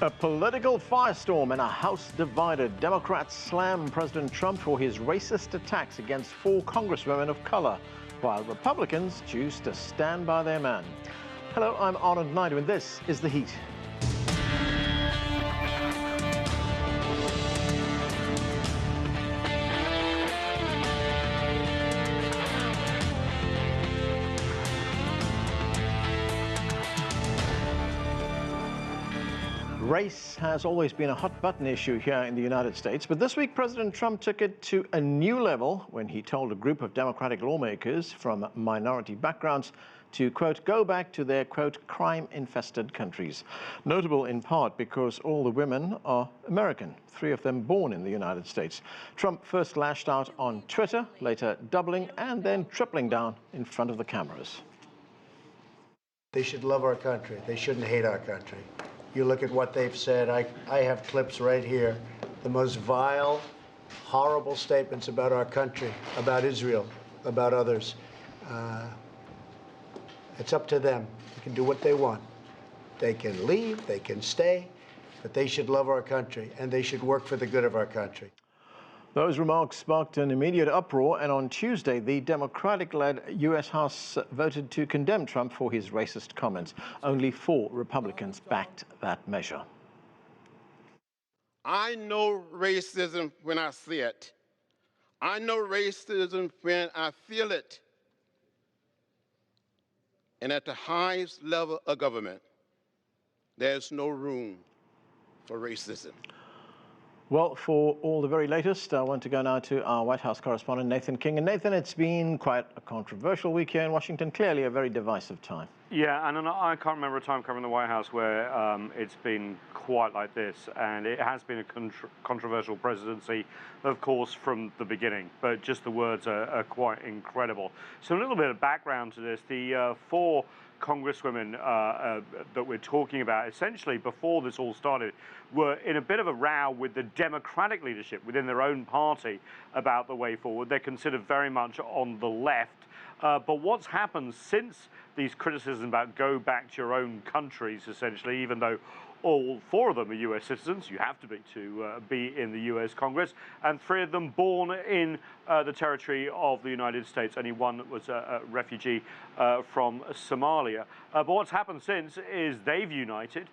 A political firestorm and a House divided. Democrats slam President Trump for his racist attacks against 4 Congresswomen of color, while Republicans choose to stand by their man. Hello, I'm Arnold Naidu, and this is The Heat. Race has always been a hot-button issue here in the United States, but this week President Trump took it to a new level when he told a group of Democratic lawmakers from minority backgrounds to, quote, go back to their, quote, crime-infested countries. Notable in part because all the women are American, 3 of them born in the United States. Trump first lashed out on Twitter, later doubling and then tripling down in front of the cameras. They should love our country. They shouldn't hate our country. You look at what they've said. I have clips right here. The most vile, horrible statements about our country, about Israel, about others. It's up to them. They can do what they want. They can leave, they can stay, but they should love our country and they should work for the good of our country. Those remarks sparked an immediate uproar, and on Tuesday, the Democratic-led U.S. House voted to condemn Trump for his racist comments. Only 4 Republicans backed that measure. I know racism when I see it. I know racism when I feel it. And at the highest level of government, there's no room for racism. Well, for all the very latest, I want to go now to our White House correspondent, Nathan King. And Nathan, it's been quite a controversial week here in Washington, clearly a very divisive time. Yeah, and I can't remember a time covering the White House where it's been quite like this. And it has been a controversial presidency, of course, from the beginning. But just the words are quite incredible. So a little bit of background to this. The 4 Congresswomen that we're talking about, essentially before this all started, were in a bit of a row with the Democratic leadership within their own party about the way forward. They're considered very much on the left. But what's happened since these criticisms about go back to your own countries, essentially, even though all 4 of them are U.S. citizens, you have to be in the U.S. Congress, and 3 of them born in the territory of the United States. Only 1 was a refugee from Somalia. But what's happened since is they've united.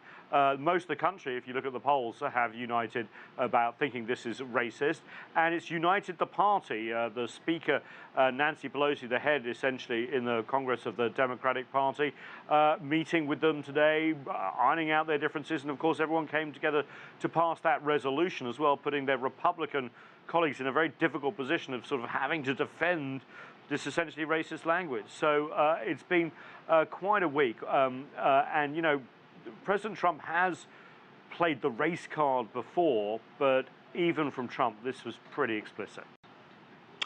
Most of the country, if you look at the polls, have united about thinking this is racist, and it's united the party. The Speaker, Nancy Pelosi, the head essentially in the Congress of the Democratic Party, meeting with them today, ironing out their differences, and of course everyone came together to pass that resolution as well, putting their Republican colleagues in a very difficult position of sort of having to defend this essentially racist language. So it's been quite a week, and you know, President Trump has played the race card before, but even from Trump, this was pretty explicit.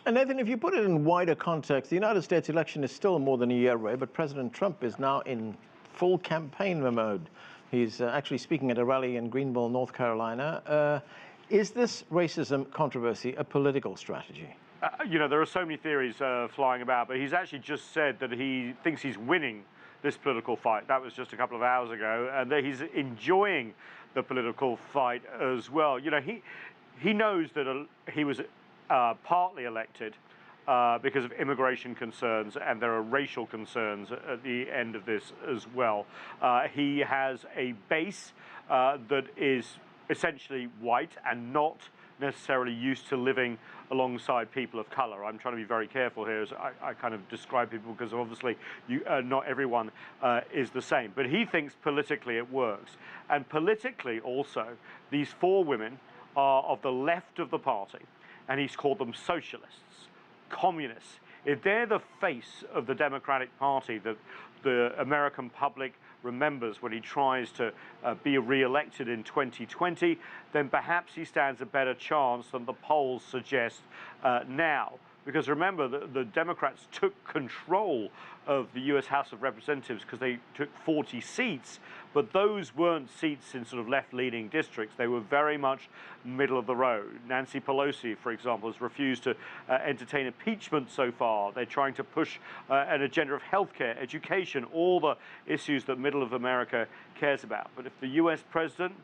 And Nathan, if you put it in wider context, the United States election is still more than a year away, but President Trump is now in full campaign mode. He's actually speaking at a rally in Greenville, North Carolina. Is this racism controversy a political strategy? You know, there are so many theories flying about, but he's actually just said that he thinks he's winning this political fight. That was just a couple of hours ago, and that he's enjoying the political fight as well. You know, he knows that he was partly elected because of immigration concerns, and there are racial concerns at the end of this as well. He has a base that is essentially white and not necessarily used to living alongside people of color. I'm trying to be very careful here as I kind of describe people, because obviously not everyone is the same. But he thinks politically it works. And politically also, these 4 women are of the left of the party, and he's called them socialists, communists. If they're the face of the Democratic Party that the American public remembers when he tries to be re-elected in 2020, then perhaps he stands a better chance than the polls suggest now. Because remember, the Democrats took control of the U.S. House of Representatives because they took 40 seats, but those weren't seats in sort of left-leaning districts. They were very much middle of the road. Nancy Pelosi, for example, has refused to entertain impeachment so far. They're trying to push an agenda of healthcare, education, all the issues that middle of America cares about. But if the U.S. president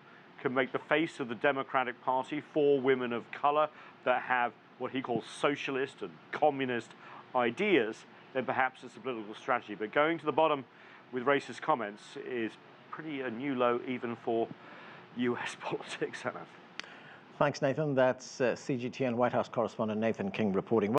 can make the face of the Democratic Party for women of color that have what he calls socialist and communist ideas, then perhaps it's a political strategy. But going to the bottom with racist comments is pretty a new low even for US politics, Anna. Thanks, Nathan. That's CGTN White House correspondent Nathan King reporting.